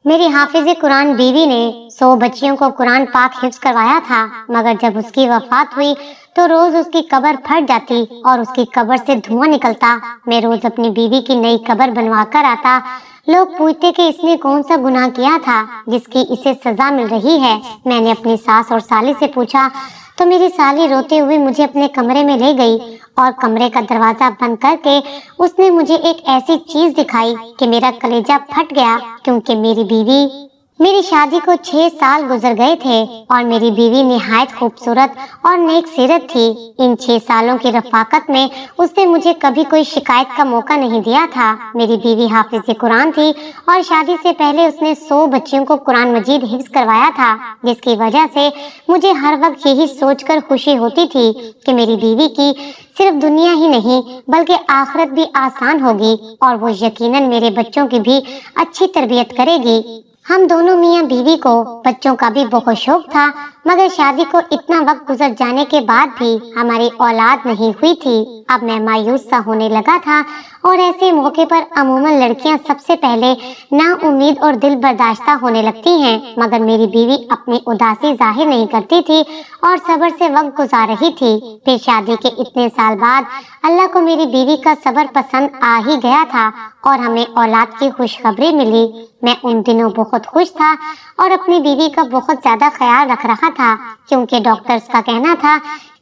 میری حافظ قرآن بیوی نے 100 بچیوں کو قرآن پاک حفظ کروایا تھا، مگر جب اس کی وفات ہوئی تو روز اس کی قبر پھٹ جاتی اور اس کی قبر سے دھواں نکلتا۔ میں روز اپنی بیوی کی نئی قبر بنوا کر آتا۔ لوگ پوچھتے کہ اس نے کون سا گناہ کیا تھا جس کی اسے سزا مل رہی ہے۔ میں نے اپنی ساس اور سالی سے پوچھا تو میری سالی روتے ہوئے مجھے اپنے کمرے میں لے گئی اور کمرے کا دروازہ بند کر کے اس نے مجھے ایک ایسی چیز دکھائی کہ میرا کلیجہ پھٹ گیا، کیونکہ میری شادی کو 6 سال گزر گئے تھے اور میری بیوی نہایت خوبصورت اور نیک سیرت تھی۔ ان 6 سالوں کی رفاقت میں اس نے مجھے کبھی کوئی شکایت کا موقع نہیں دیا تھا۔ میری بیوی حافظ قرآن تھی اور شادی سے پہلے اس نے 100 بچیوں کو قرآن مجید حفظ کروایا تھا، جس کی وجہ سے مجھے ہر وقت یہی سوچ کر خوشی ہوتی تھی کہ میری بیوی کی صرف دنیا ہی نہیں بلکہ آخرت بھی آسان ہوگی اور وہ یقیناً میرے بچوں کی بھی اچھی تربیت کرے گی۔ ہم دونوں میاں بیوی کو بچوں کا بھی بہت شوق تھا، مگر شادی کو اتنا وقت گزر جانے کے بعد بھی ہماری اولاد نہیں ہوئی تھی۔ اب میں مایوس سا ہونے لگا تھا اور ایسے موقع پر عموماً لڑکیاں سب سے پہلے نا امید اور دل برداشتہ ہونے لگتی ہیں، مگر میری بیوی اپنی اداسی ظاہر نہیں کرتی تھی اور صبر سے وقت گزار رہی تھی۔ پھر شادی کے اتنے سال بعد اللہ کو میری بیوی کا صبر پسند آ ہی گیا تھا اور ہمیں اولاد کی خوشخبری ملی۔ میں ان دنوں بہت خوش تھا اور اپنی بیوی کا بہت زیادہ خیال رکھ رہا تھا، کیونکہ ڈاکٹرز کا کہنا تھا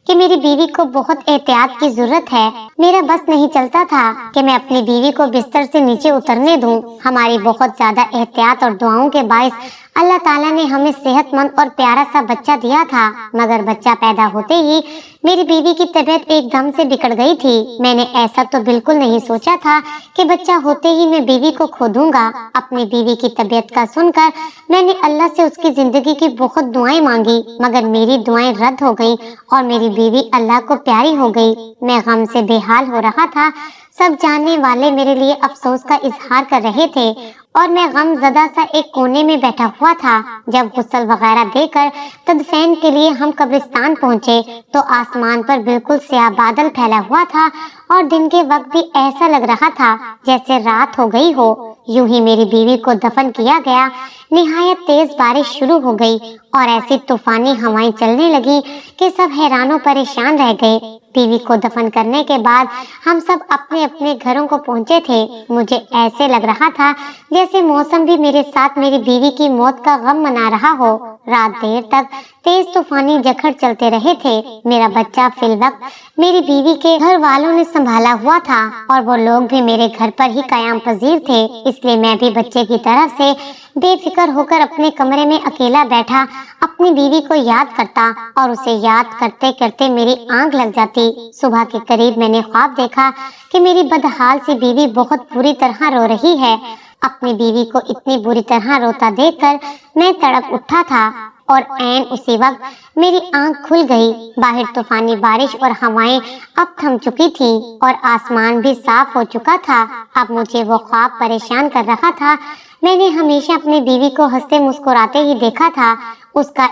کہ میری بیوی کو بہت احتیاط کی ضرورت ہے۔ میرا بس نہیں چلتا تھا کہ میں اپنی بیوی کو بستر سے نیچے اترنے دوں۔ ہماری بہت زیادہ احتیاط اور دعاؤں کے باعث اللہ تعالیٰ نے ہمیں صحت مند اور پیارا سا بچہ دیا تھا، مگر بچہ پیدا ہوتے ہی میری بیوی کی طبیعت ایک دم سے بگڑ گئی تھی۔ میں نے ایسا تو بالکل نہیں سوچا تھا کہ بچہ ہوتے ہی میں بیوی کو کھو دوں گا۔ اپنی بیوی کی طبیعت کا سن کر میں نے اللہ سے اس کی زندگی کی بہت دعائیں مانگی، مگر میری دعائیں رد ہو گئیں اور میری بیوی اللہ کو پیاری ہو گئی۔ میں غم سے بے حال ہو رہا تھا۔ سب جاننے والے میرے لیے افسوس کا اظہار کر رہے تھے اور میں غم زدہ سا ایک کونے میں بیٹھا ہوا تھا۔ جب غسل وغیرہ دے کر تدفین کے لیے ہم قبرستان پہنچے تو آسمان پر بالکل سیاہ بادل پھیلا ہوا تھا اور دن کے وقت بھی ایسا لگ رہا تھا جیسے رات ہو گئی ہو۔ یوں ہی میری بیوی کو دفن کیا گیا۔ نہایت تیز بارش شروع ہو گئی اور ایسی طوفانی ہوائیں چلنے لگی کہ سب حیران و پریشان رہ گئے۔ بیوی کو دفن کرنے کے بعد ہم سب اپنے اپنے گھروں کو پہنچے تھے۔ مجھے ایسے لگ رہا تھا جیسے موسم بھی میرے ساتھ میری بیوی کی موت کا غم منا رہا ہو۔ رات دیر تک تیز طوفانی جھکڑ چلتے رہے تھے۔ میرا بچہ فی الوقت میری بیوی کے گھر والوں نے سنبھالا ہوا تھا اور وہ لوگ بھی میرے گھر پر ہی قیام پذیر تھے، اس لیے میں بھی بچے کی طرف سے بے فکر ہو کر اپنے کمرے میں اکیلا بیٹھا اپنی بیوی کو یاد کرتا اور اسے یاد کرتے کرتے میری آنکھ لگ جاتی۔ صبح کے قریب میں نے خواب دیکھا کہ میری بدحال سی بیوی بہت بری طرح رو رہی ہے۔ اپنی بیوی کو اتنی بری طرح روتا دیکھ کر میں تڑپ اٹھا تھا اور عین اسی وقت میری آنکھ کھل گئی۔ باہر طوفانی بارش اور ہوائیں اب تھم چکی تھی اور آسمان بھی صاف ہو چکا تھا۔ اب مجھے وہ خواب پریشان کر رہا تھا۔ میں نے ہمیشہ اپنی بیوی کو ہنستے مسکراتے ہی دیکھا تھا۔ اس کا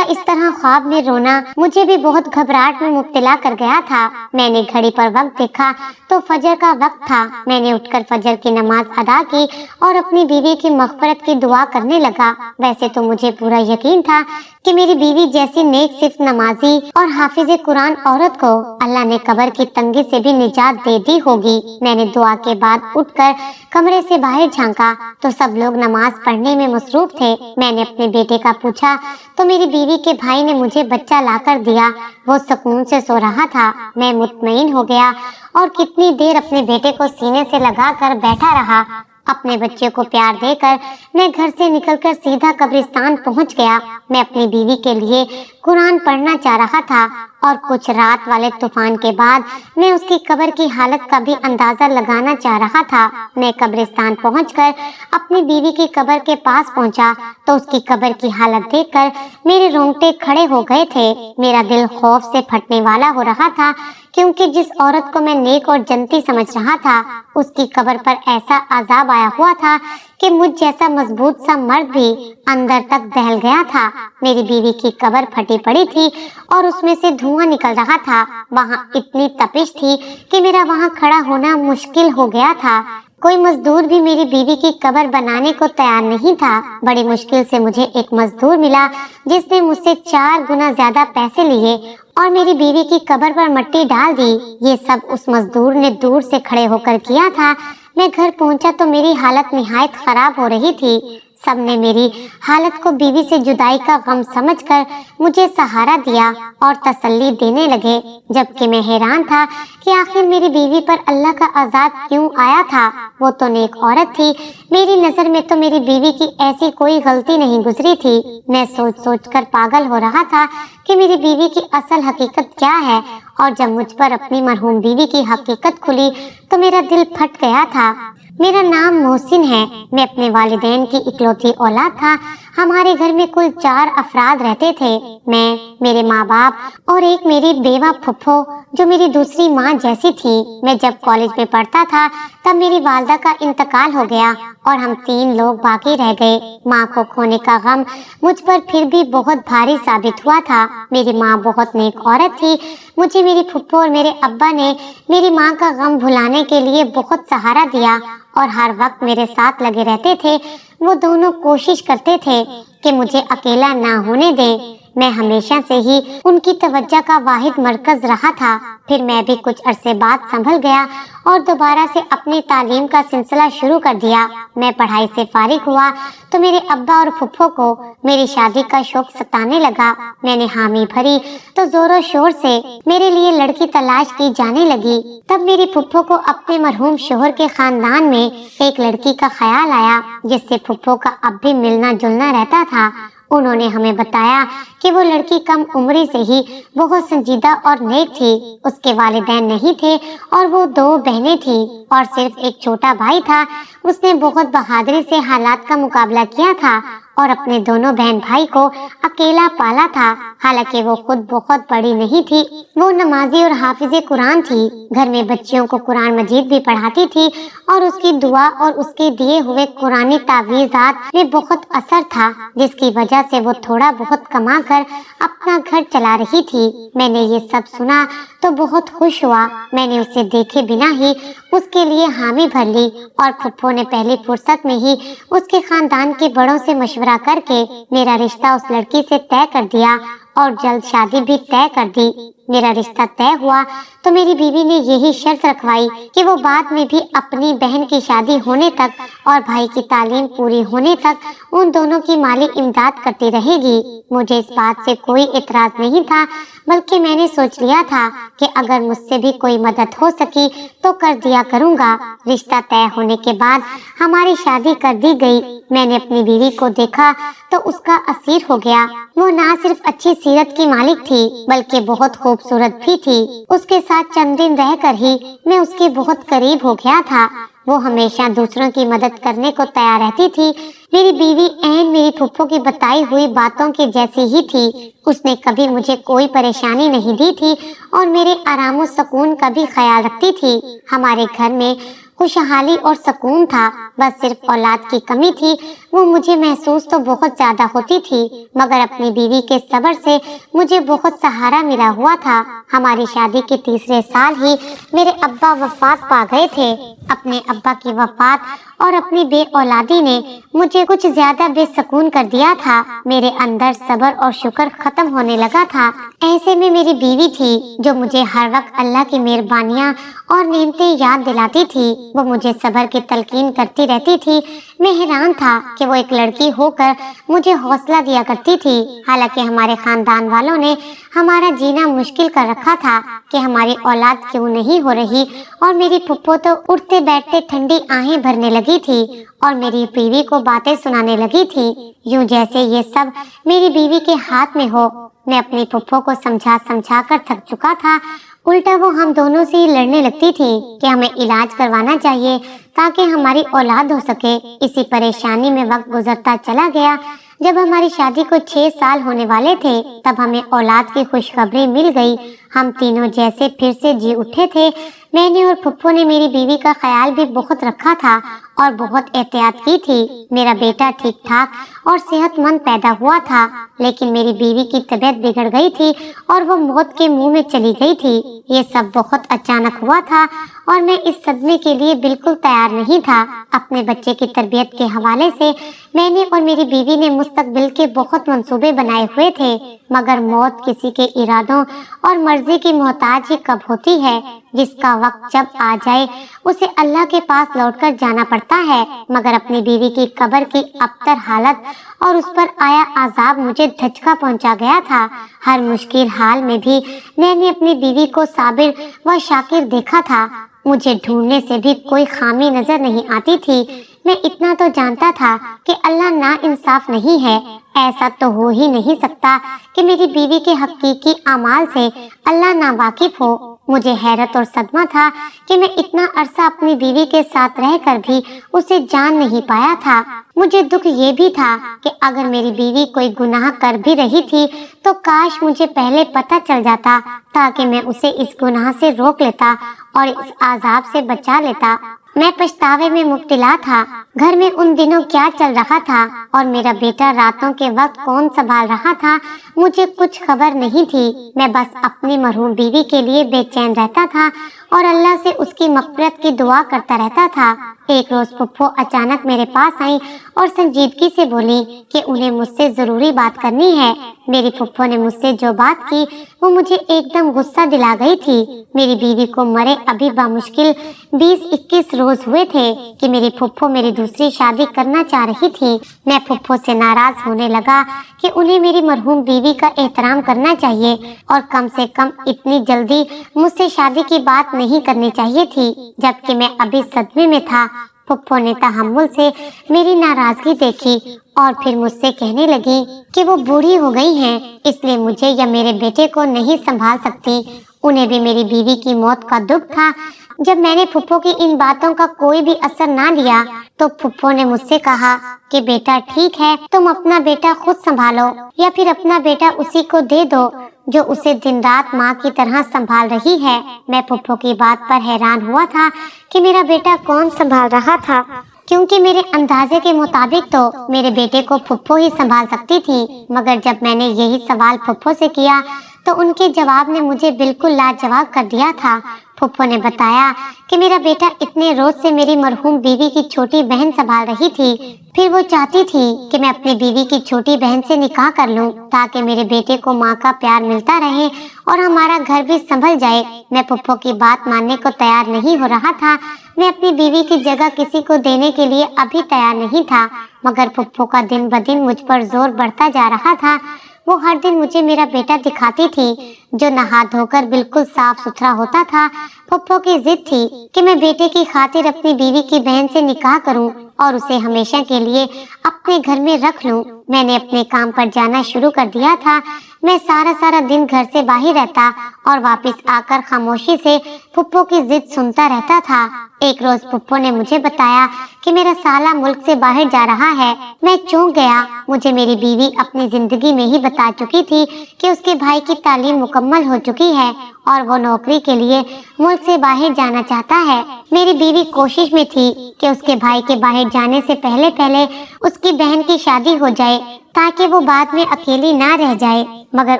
اس طرح خواب میں رونا مجھے بھی بہت گھبراہٹ میں مبتلا کر گیا تھا۔ میں نے گھڑی پر وقت دیکھا تو فجر کا وقت تھا۔ میں نے اٹھ کر فجر کی نماز ادا کی اور اپنی بیوی کی مغفرت کی دعا کرنے لگا۔ ویسے تو مجھے پورا یقین تھا کہ میری بیوی جیسی نیک صرف نمازی اور حافظ قرآن عورت کو اللہ نے قبر کی تنگی سے بھی نجات دے دی ہوگی۔ میں نے دعا کے بعد اٹھ کر کمرے سے باہر جھانکا تو سب لوگ نماز پڑھنے میں مصروف تھے۔ میں نے اپنے بیٹے کا پوچھا تو میری بیوی کے بھائی نے مجھے بچہ لا کر دیا۔ وہ سکون سے سو رہا تھا۔ میں مطمئن ہو گیا اور کتنی دیر اپنے بیٹے کو سینے سے لگا کر بیٹھا رہا۔ اپنے بچے کو پیار دے کر میں گھر سے نکل کر سیدھا قبرستان پہنچ گیا۔ میں اپنی بیوی کے لیے قرآن پڑھنا چاہ رہا تھا اور کچھ رات والے طوفان کے بعد میں اس کی قبر کی حالت کا بھی اندازہ لگانا چاہ رہا تھا۔ میں قبرستان پہنچ کر اپنی بیوی کی قبر کے پاس پہنچا تو اس کی قبر کی حالت دیکھ کر میرے رونگٹے کھڑے ہو گئے تھے۔ میرا دل خوف سے پھٹنے والا ہو رہا تھا، کیونکہ جس عورت کو میں نیک اور جنتی سمجھ رہا تھا اس کی قبر پر ایسا عذاب آیا ہوا تھا کہ مجھ جیسا مضبوط سا مرد بھی اندر تک دہل گیا تھا۔ میری بیوی کی قبر پھٹی پڑی تھی اور اس میں سے دھواں نکل رہا تھا۔ وہاں اتنی تپش تھی کہ میرا وہاں کھڑا ہونا مشکل ہو گیا تھا۔ कोई मजदूर भी मेरी बीवी की कब्र बनाने को तैयार नहीं था। बड़ी मुश्किल से मुझे एक मजदूर मिला जिसने मुझसे 4 गुना ज्यादा पैसे लिए और मेरी बीवी की कब्र पर मिट्टी डाल दी। ये सब उस मजदूर ने दूर से खड़े होकर किया था। मैं घर पहुंचा तो मेरी हालत निहायत खराब हो रही थी। सबने मेरी हालत को बीवी से जुदाई का गम समझकर मुझे सहारा दिया और तसल्ली देने लगे, जबकि मैं हैरान था कि आखिर मेरी बीवी पर अल्लाह का अज़ाब क्यों आया था। वो तो नेक औरत थी। मेरी नजर में तो मेरी बीवी की ऐसी कोई गलती नहीं गुजरी थी। मैं सोच सोच कर पागल हो रहा था कि मेरी बीवी की असल हकीकत क्या है, और जब मुझ पर अपनी मरहूम बीवी की हकीकत खुली तो मेरा दिल फट गया था। मेरा नाम मोहसिन है। मैं अपने वालिदैन की इकलौती औलाद था। हमारे घर में कुल 4 अफराद रहते थे। मैं, मेरे माँ बाप और एक मेरी बेवा फुफ्फो जो मेरी दूसरी माँ जैसी थी। मैं जब कॉलेज में पढ़ता था तब मेरी वालदा का इंतकाल हो गया और हम 3 लोग बाकी रह गए। माँ को खोने का गम मुझ पर फिर भी बहुत भारी साबित हुआ था। मेरी माँ बहुत नेक औरत थी। मुझे मेरी फुफ्फो और मेरे अब्बा ने मेरी माँ का गम भुलाने के लिए बहुत सहारा दिया और हर वक्त मेरे साथ लगे रहते थे। वो दोनों कोशिश करते थे कि मुझे अकेला ना होने दें। मैं हमेशा से ही उनकी तवज्जो का वाहिद मरकज रहा था। फिर मैं भी कुछ अरसे बाद संभल गया और दोबारा से अपनी तालीम का सिलसिला शुरू कर दिया। मैं पढ़ाई से फारिग हुआ तो मेरे अब्बा और फुफ्फो को मेरी शादी का शौक सताने लगा। मैंने हामी भरी तो जोरों शोर से मेरे लिए लड़की तलाश की जाने लगी। तब मेरी फुफ्फो को अपने मरहूम शोहर के खानदान में एक लड़की का ख्याल आया जिससे फुफ्फो का अब भी मिलना जुलना रहता था। उन्होंने हमें बताया कि वो लड़की कम उम्री से ही बहुत संजीदा और नेक थी। उसके वालिदैन नहीं थे और वो 2 बहनें थी और सिर्फ एक छोटा भाई था। उसने बहुत बहादुरी से हालात का मुकाबला किया था और अपने दोनों बहन भाई को अकेला पाला था। हालांकि वो खुद बहुत बड़ी नहीं थी। वो नमाजी और हाफिजे कुरान थी। घर में बच्चियों को कुरान मजीद भी पढ़ाती थी और उसकी दुआ और उसके दिए हुए कुरानी तावीज़ात में बहुत असर था, जिसकी वजह से वो थोड़ा बहुत कमा कर अपना घर चला रही थी। मैंने ये सब सुना तो बहुत खुश हुआ। मैंने उसे देखे बिना ही उसके लिए हामी भर ली और फुफ्फो ने पहली फुर्सत में ही उसके खानदान के बड़ों से मशवरा करके मेरा रिश्ता उस लड़की से तय कर दिया और जल्द शादी भी तय कर दी। मेरा रिश्ता तय हुआ तो मेरी बीवी ने यही शर्त रखवाई कि वो बाद में भी अपनी बहन की शादी होने तक और भाई की तालीम पूरी होने तक उन दोनों की माली इमदाद करती रहेगी। मुझे इस बात से कोई एतराज नहीं था, बल्कि मैंने सोच लिया था कि अगर मुझसे भी कोई मदद हो सकी तो कर दिया करूँगा। रिश्ता तय होने के बाद हमारी शादी कर दी गई। मैंने अपनी बीवी को देखा तो उसका असीर हो गया। वो ना सिर्फ अच्छी सीरत की मालिक थी बल्कि बहुत खूबसूरत भी थी। उसके साथ चंद दिन रहकर ही मैं उसके बहुत करीब हो गया था। वो हमेशा दूसरों की मदद करने को तैयार रहती थी। मेरी बीवी ऐन मेरी फुफ्फो की बताई हुई बातों के जैसी ही थी। उसने कभी मुझे कोई परेशानी नहीं दी थी और मेरे आराम और सुकून का भी ख्याल रखती थी। हमारे घर में खुशहाली और सुकून था, बस सिर्फ औलाद की कमी थी। वो मुझे महसूस तो बहुत ज्यादा होती थी, मगर अपनी बीवी के सब्र से मुझे बहुत सहारा मिला हुआ था। हमारी शादी के तीसरे साल ही मेरे अब्बा वफात पा गए थे। अपने अब्बा की वफात और अपनी बे औलादी ने मुझे कुछ ज्यादा बेसुकून कर दिया था। मेरे अंदर सब्र और शुक्र खत्म होने लगा था। ऐसे में मेरी बीवी थी जो मुझे हर वक्त अल्लाह की मेहरबानियाँ और नेमतें याद दिलाती थी। वो मुझे सब्र की तलकीन करती रहती थी। मैं हैरान था कि वो एक लड़की होकर मुझे हौसला दिया करती थी। हालांकि हमारे खानदान वालों ने हमारा जीना मुश्किल कर रखा था कि हमारी औलाद क्यों नहीं हो रही, और मेरी फुफ्फो तो उठते बैठते ठंडी आहें भरने लगी थी और मेरी बीवी को बातें सुनाने लगी थी, यूं जैसे ये सब मेरी बीवी के हाथ में हो। मैं अपनी फुफ्फो को समझा समझा कर थक चुका था। उल्टा वो हम दोनों से ही लड़ने लगती थी कि हमें इलाज करवाना चाहिए ताकि हमारी औलाद हो सके। इसी परेशानी में वक्त गुजरता चला गया। जब हमारी शादी को 6 साल होने वाले थे तब हमें औलाद की खुशखबरी मिल गई। हम तीनों जैसे फिर से जी उठे थे। मैंने और फुप्पो ने मेरी बीवी का ख्याल भी बहुत रखा था और बहुत एहतियात की थी। मेरा बेटा ठीक ठाक और सेहतमंद पैदा हुआ था, लेकिन मेरी बीवी की तबीयत बिगड़ गई थी और वो मौत के मुंह में चली गई थी। ये सब बहुत अचानक हुआ था और मैं इस सदमे के लिए बिल्कुल तैयार नहीं था। अपने बच्चे की तरबियत के हवाले से मैंने और मेरी बीवी ने मुस्तकबिल के बहुत मंसूबे बनाए हुए थे, मगर मौत किसी के इरादों और मर्जी की मोहताज ही कब होती है। जिसका वक्त जब आ जाए उसे अल्लाह के पास लौटकर जाना पड़ता है। मगर अपनी बीवी की कब्र की अबतर हालत और उस पर आया आजाब मुझे धचका पहुंचा गया था। हर मुश्किल हाल में भी मैंने अपनी बीवी को साबिर व शाकिर देखा था। मुझे ढूंढने से भी कोई खामी नजर नहीं आती थी। मैं इतना तो जानता था कि अल्लाह ना इंसाफ नहीं है। ऐसा तो हो ही नहीं सकता कि मेरी बीवी के हकीकी अमाल से अल्लाह ना वाकिफ हो। मुझे हैरत और सदमा था कि मैं इतना अरसा अपनी बीवी के साथ रहकर भी उसे जान नहीं पाया था। मुझे दुख ये भी था कि अगर मेरी बीवी कोई गुनाह कर भी रही थी तो काश मुझे पहले पता चल जाता, ताकि मैं उसे इस गुनाह से रोक लेता और इस आजाब से बचा लेता। मैं पछतावे में मुब्तला था। घर में उन दिनों क्या चल रहा था और मेरा बेटा रातों के वक्त कौन संभाल रहा था, मुझे कुछ खबर नहीं थी। मैं बस अपनी मरहूम बीवी के लिए बेचैन रहता था और अल्लाह से उसकी मग़फ़िरत की दुआ करता रहता था। एक रोज फुप्पो अचानक मेरे पास आई और संजीदगी से बोली कि उन्हें मुझसे जरूरी बात करनी है। मेरी फुप्पो ने मुझसे जो बात की वो मुझे एकदम गुस्सा दिला गई थी। मेरी बीवी को मरे अभी बामुश्किल 20-21 रोज हुए थे कि मेरी फुप्पो मेरी दूसरी शादी करना चाह रही थी। मैं फुप्पो से नाराज होने लगा कि उन्हें मेरी मरहूम बीवी का एहतराम करना चाहिए और कम से कम इतनी जल्दी मुझसे शादी की बात नहीं करनी चाहिए थी, जबकि मैं अभी सदमे में था। फुप्पो ने तहम्मुल से मेरी नाराजगी देखी और फिर मुझसे कहने लगी कि वो बूढ़ी हो गई हैं, इसलिए मुझे या मेरे बेटे को नहीं संभाल सकती। उन्हें भी मेरी बीवी की मौत का दुख था। जब मैंने फुप्पो की इन बातों का कोई भी असर ना लिया तो फुप्पो ने मुझसे कहा कि बेटा ठीक है, तुम अपना बेटा खुद संभालो या फिर अपना बेटा उसी को दे दो जो उसे दिन रात माँ की तरह संभाल रही है। मैं फुप्पो की बात पर हैरान हुआ था कि मेरा बेटा कौन संभाल रहा था, क्योंकि मेरे अंदाजे के मुताबिक तो मेरे बेटे को फुप्पो ही संभाल सकती थी। मगर जब मैंने यही सवाल फुप्पो से किया तो उनके जवाब ने मुझे बिल्कुल लाजवाब कर दिया था। फुप्पो ने बताया कि मेरा बेटा इतने रोज से मेरी मरहूम बीवी की छोटी बहन संभाल रही थी। फिर वो चाहती थी कि मैं अपनी बीवी की छोटी बहन से निकाह कर लूं, ताकि मेरे बेटे को माँ का प्यार मिलता रहे और हमारा घर भी संभल जाए। मैं फुप्पो की बात मानने को तैयार नहीं हो रहा था। मैं अपनी बीवी की जगह किसी को देने के लिए अभी तैयार नहीं था, मगर फुप्पो का दिन ब दिन मुझ पर जोर बढ़ता जा रहा था। वो हर दिन मुझे मेरा बेटा दिखाती थी, जो नहा धोकर बिल्कुल साफ सुथरा होता था। फुप्पो की जिद थी कि मैं बेटे की खातिर अपनी बीवी की बहन से निकाह करूं और उसे हमेशा के लिए अपने घर में रख लूं। मैंने अपने काम पर जाना शुरू कर दिया था। मैं सारा दिन घर से बाहर रहता और वापस आकर खामोशी से फुप्पो की जिद सुनता रहता था। एक रोज फुप्पो ने मुझे बताया कि मेरा साला मुल्क से बाहर जा रहा है। मैं चौंक गया। मुझे मेरी बीवी अपनी जिंदगी में ही बता चुकी थी कि उसके भाई की तालीम मुकम्मल हो चुकी है और वो नौकरी के लिए मुल्क से बाहर जाना चाहता है। मेरी बीवी कोशिश में थी कि उसके भाई के बाहर जाने से पहले उसकी बहन की शादी हो जाए, ताकि वो बाद में अकेली ना रह जाए, मगर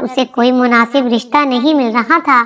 उसे कोई मुनासिब रिश्ता नहीं मिल रहा था।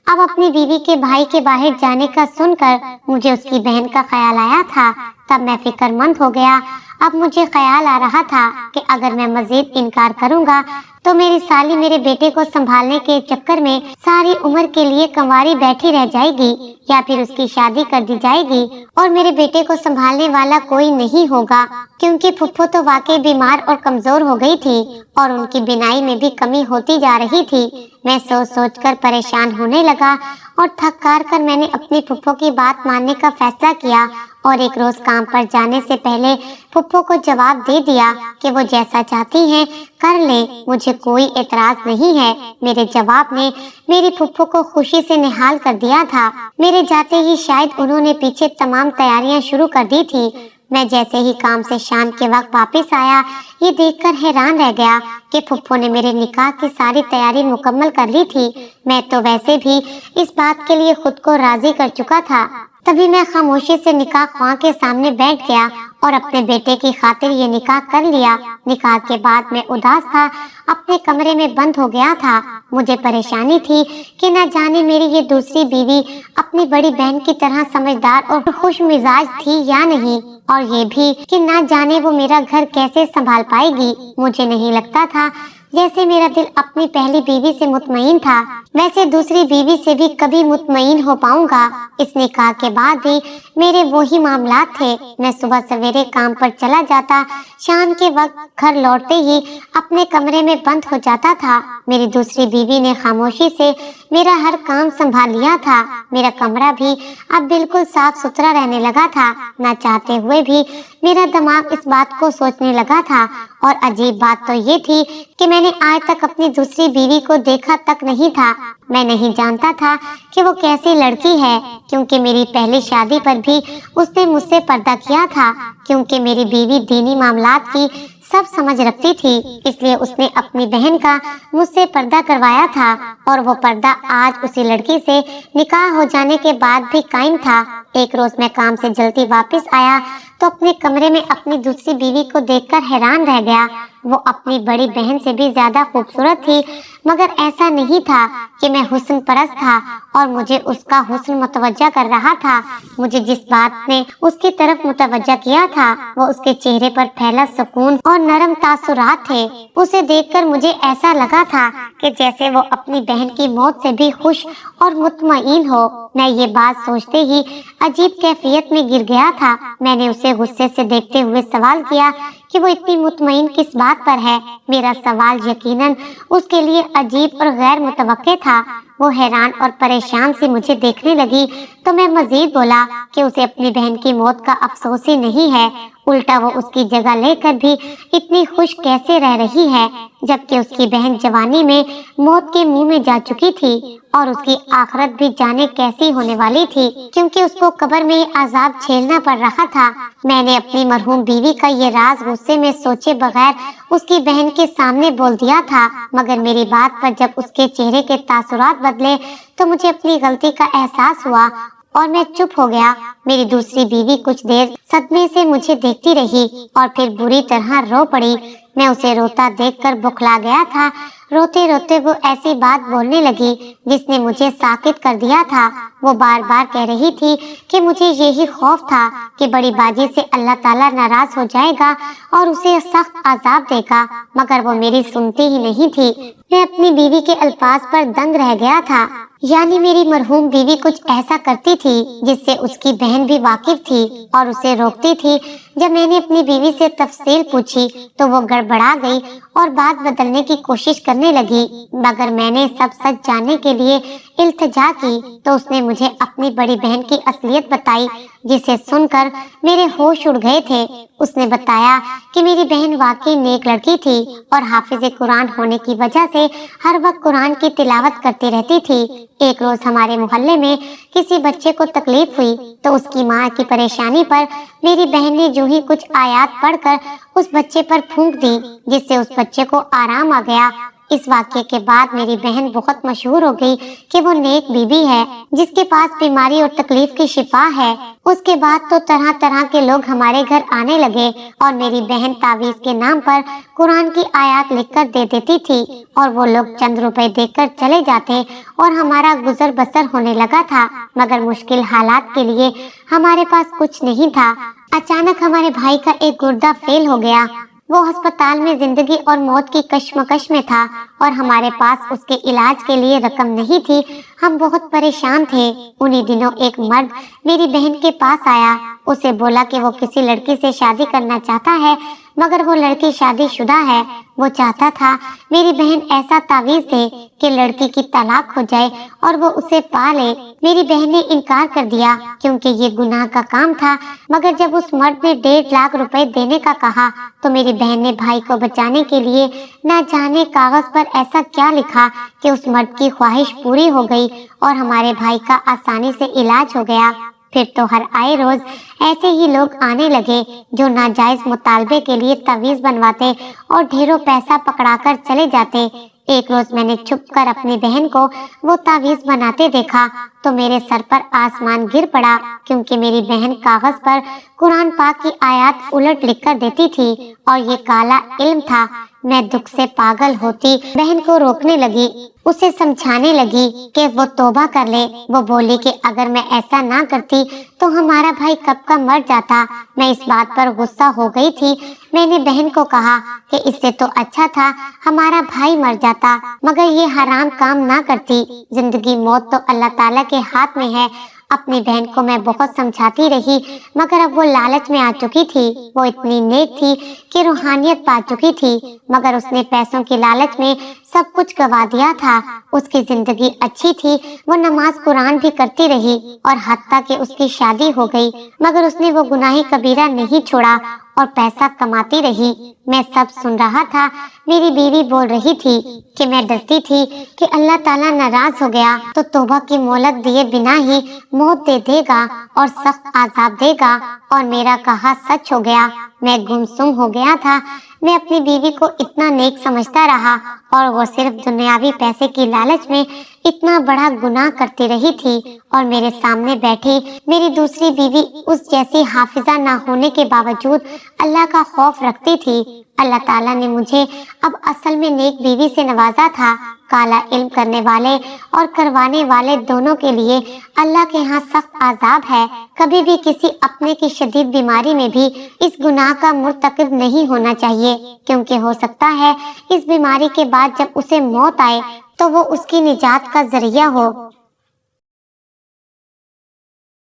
अब अपनी बीवी के भाई के बाहर जाने का सुनकर मुझे उसकी बहन का ख्याल आया था। तब मैं फिक्रमंद हो गया। अब मुझे ख्याल आ रहा था कि अगर मैं मजीद इनकार करूंगा तो मेरी साली मेरे बेटे को संभालने के चक्कर में सारी उम्र के लिए कंवारी बैठी रह जाएगी, या फिर उसकी शादी कर दी जाएगी और मेरे बेटे को संभालने वाला कोई नहीं होगा, क्योंकि फुप्पो तो वाकई बीमार और कमजोर हो गई थी और उनकी बिनाई में भी कमी होती जा रही थी। मैं सोच कर परेशान होने लगा और थक हार कर मैंने अपनी फुप्पो की बात मानने का फैसला किया और एक रोज काम पर जाने से पहले फुप्पो को जवाब दे दिया कि वो जैसा चाहती हैं कर ले, मुझे कोई एतराज नहीं है। मेरे जवाब ने मेरी फुप्पो को खुशी से निहाल कर दिया था। मेरे जाते ही शायद उन्होंने पीछे तमाम तैयारियां शुरू कर दी थी। मैं जैसे ही काम से शाम के वक्त वापस आया, ये देखकर हैरान रह गया कि फुप्पो ने मेरे निकाह की सारी तैयारी मुकम्मल कर ली थी। मैं तो वैसे भी इस बात के लिए खुद को राजी कर चुका था। तभी मैं खामोशी से निकाह ख्वां के सामने बैठ गया और अपने बेटे की खातिर ये निकाह कर लिया। निकाह के बाद मैं उदास था, अपने कमरे में बंद हो गया था। मुझे परेशानी थी कि न जाने मेरी ये दूसरी बीवी अपनी बड़ी बहन की तरह समझदार और खुश मिजाज थी या नहीं, और ये भी कि न जाने वो मेरा घर कैसे संभाल पाएगी। मुझे नहीं लगता था जैसे मेरा दिल अपनी पहली बीवी से मुतमईन था, वैसे दूसरी बीवी से भी कभी मुतमईन हो पाऊंगा। इस निकाह के बाद भी मेरे वही मामलात थे। मैं सुबह सवेरे काम पर चला जाता, शाम के वक्त घर लौटते ही अपने कमरे में बंद हो जाता था। मेरी दूसरी बीवी ने खामोशी से मेरा हर काम संभाल लिया था। मेरा कमरा भी अब बिल्कुल साफ सुथरा रहने लगा था। न चाहते हुए भी मेरा दिमाग इस बात को सोचने लगा था। और अजीब बात तो ये थी कि मैंने आज तक अपनी दूसरी बीवी को देखा तक नहीं था। मैं नहीं जानता था कि वो कैसी लड़की है, क्योंकि मेरी पहली शादी पर भी उसने मुझसे पर्दा किया था। क्योंकि मेरी बीवी दीनी मामलात की सब समझ रखती थी, इसलिए उसने अपनी बहन का मुझसे पर्दा करवाया था, और वो पर्दा आज उसी लड़की से निकाह हो जाने के बाद भी कायम था। एक रोज मैं काम से जल्दी वापस आया तो अपने कमरे में अपनी दूसरी बीवी को देखकर हैरान रह गया। वो अपनी बड़ी बहन से भी ज्यादा खूबसूरत थी, मगर ऐसा नहीं था कि मैं हुस्न परस्त था और मुझे उसका हुस्न मुतवज्जा कर रहा था। मुझे जिस बात ने उसकी तरफ मुतवज्जा किया था वो उसके चेहरे पर फैला सुकून और नरम तासुरात थे। उसे देखकर मुझे ऐसा लगा था कि जैसे वो अपनी बहन की मौत से भी खुश और मुतमईन हो। मैं ये बात सोचते ही अजीब कैफियत में गिर गया था। मैंने उसे गुस्से से देखते हुए सवाल किया कि वो इतनी मुतमईन किस बात पर है। मेरा सवाल यकीनन उसके लिए अजीब और गैर मुतवक्के था। वो हैरान और परेशान सी मुझे देखने लगी तो मैं मजीद बोला कि उसे अपनी बहन की मौत का अफसोस ही नहीं है, उल्टा वो उसकी जगह लेकर भी इतनी खुश कैसे रह रही है, जबकि उसकी बहन जवानी में मौत के मुंह में जा चुकी थी और उसकी आखिरत भी जाने कैसी होने वाली थी, क्योंकि उसको कब्र में अजाब झेलना पड़ रहा था। मैंने अपनी मरहूम बीवी का ये राज गुस्से में सोचे बगैर उसकी बहन के सामने बोल दिया था, मगर मेरी बात पर जब उसके चेहरे के तासुरात बदले तो मुझे अपनी गलती का एहसास हुआ और मैं चुप हो गया। मेरी दूसरी बीवी कुछ देर सदमे से मुझे देखती रही और फिर बुरी तरह रो पड़ी। मैं उसे रोता देखकर बौखला गया था। रोते रोते वो ऐसी बात बोलने लगी जिसने मुझे साकित कर दिया था। वो बार बार कह रही थी कि मुझे यही खौफ था कि बड़ी बाजी से अल्लाह ताला नाराज हो जाएगा और उसे सख्त अजाब देगा, मगर वो मेरी सुनती ही नहीं थी। मैं अपनी बीवी के अल्फाज पर दंग रह गया था। यानी मेरी मरहूम बीवी कुछ ऐसा करती थी जिससे उसकी बहन भी वाकिफ थी और उसे रोकती थी। जब मैंने अपनी बीवी से तफसील पूछी तो वो गड़बड़ा गई और बात बदलने की कोशिश करने लगी, मगर मैंने सब सच जानने के लिए इल्तिजा की तो उसने मुझे अपनी बड़ी बहन की असलियत बताई, जिसे सुनकर मेरे होश उड़ गए थे। उसने बताया कि मेरी बहन वाकई नेक लड़की थी और हाफिज कुरान होने की वजह से हर वक्त कुरान की तिलावत करती रहती थी। एक रोज हमारे मोहल्ले में किसी बच्चे को तकलीफ हुई तो उसकी माँ की परेशानी पर मेरी बहन ने जो ही कुछ आयत पढ़कर उस बच्चे पर फूंक दी, जिससे उस बच्चे को आराम आ गया। इस वाक्य के बाद मेरी बहन बहुत मशहूर हो गई कि वो नेक बीबी है जिसके पास बीमारी और तकलीफ की शिफा है। उसके बाद तो तरह तरह के लोग हमारे घर आने लगे और मेरी बहन तावीज के नाम पर कुरान की आयत लिखकर दे देती थी और वो लोग चंद रुपए देकर चले जाते और हमारा गुजर बसर होने लगा था। मगर मुश्किल हालात के लिए हमारे पास कुछ नहीं था। अचानक हमारे भाई का एक गुर्दा फेल हो गया। वो अस्पताल में जिंदगी और मौत की कश्मकश में था और हमारे पास उसके इलाज के लिए रकम नहीं थी। हम बहुत परेशान थे। उन्हीं दिनों एक मर्द मेरी बहन के पास आया। उसे बोला कि वो किसी लड़की से शादी करना चाहता है, मगर वो लड़की शादीशुदा है। वो चाहता था मेरी बहन ऐसा तावीज दे कि लड़की की तलाक हो जाए और वो उसे पा ले। मेरी बहन ने इनकार कर दिया क्योंकि ये गुनाह का काम था, मगर जब उस मर्द ने 1.5 लाख रुपए देने का कहा तो मेरी बहन ने भाई को बचाने के लिए न जाने कागज पर ऐसा क्या लिखा कि उस मर्द की ख्वाहिश पूरी हो गई और हमारे भाई का आसानी से इलाज हो गया। फिर तो हर आए रोज ऐसे ही लोग आने लगे जो नाजायज मुतालबे के लिए तवीज बनवाते और ढेरों पैसा पकड़ाकर चले जाते। एक रोज मैंने छुपकर अपनी बहन को वो तावीज बनाते देखा तो मेरे सर पर आसमान गिर पड़ा, क्योंकि मेरी बहन कागज पर कुरान पाक की आयत उलट लिख कर देती थी और ये काला इल्म था। मैं दुख से पागल होती बहन को रोकने लगी, उसे समझाने लगी कि वो तौबा कर ले। वो बोली कि अगर मैं ऐसा ना करती तो हमारा भाई कब का मर जाता। मैं इस बात पर गुस्सा हो गई थी। मैंने बहन को कहा कि इससे तो अच्छा था हमारा भाई मर जाता, मगर ये हराम काम ना करती। जिंदगी मौत तो अल्लाह ताला के हाथ में है। अपनी बहन को मैं बहुत समझाती रही, मगर अब वो लालच में आ चुकी थी। वो इतनी नेक थी कि रूहानियत पा चुकी थी, मगर उसने पैसों की लालच में सब कुछ गवा दिया था। उसकी जिंदगी अच्छी थी, वो नमाज कुरान भी करती रही और हत्ता कि उसकी शादी हो गई, मगर उसने वो गुनाही कबीरा नहीं छोड़ा और पैसा कमाती रही। मैं सब सुन रहा था। मेरी बीवी बोल रही थी कि मैं डरती थी कि अल्लाह ताला नाराज हो गया तो तौबा की मोहलत दिए बिना ही मौत दे देगा और सख्त आजाब देगा, और मेरा कहा सच हो गया। मैं गुमसुम हो गया था। मैं अपनी बीवी को इतना नेक समझता रहा और वो सिर्फ दुनियावी पैसे की लालच में इतना बड़ा गुनाह करती रही थी। और मेरे सामने बैठी मेरी दूसरी बीवी उस जैसी हाफिजा ना होने के बावजूद अल्लाह का खौफ रखती थी। अल्लाह ताला ने मुझे अब असल में नेक बीवी से नवाजा था। काला इल्म करने वाले और करवाने वाले दोनों के लिए अल्लाह के यहाँ सख्त आजाब है। कभी भी किसी अपने की शदीद बीमारी में भी इस गुनाह का मुर्तकिब नहीं होना चाहिए, क्योंकि हो सकता है इस बीमारी के बाद जब उसे मौत आए तो वो उसकी निजात का जरिया हो।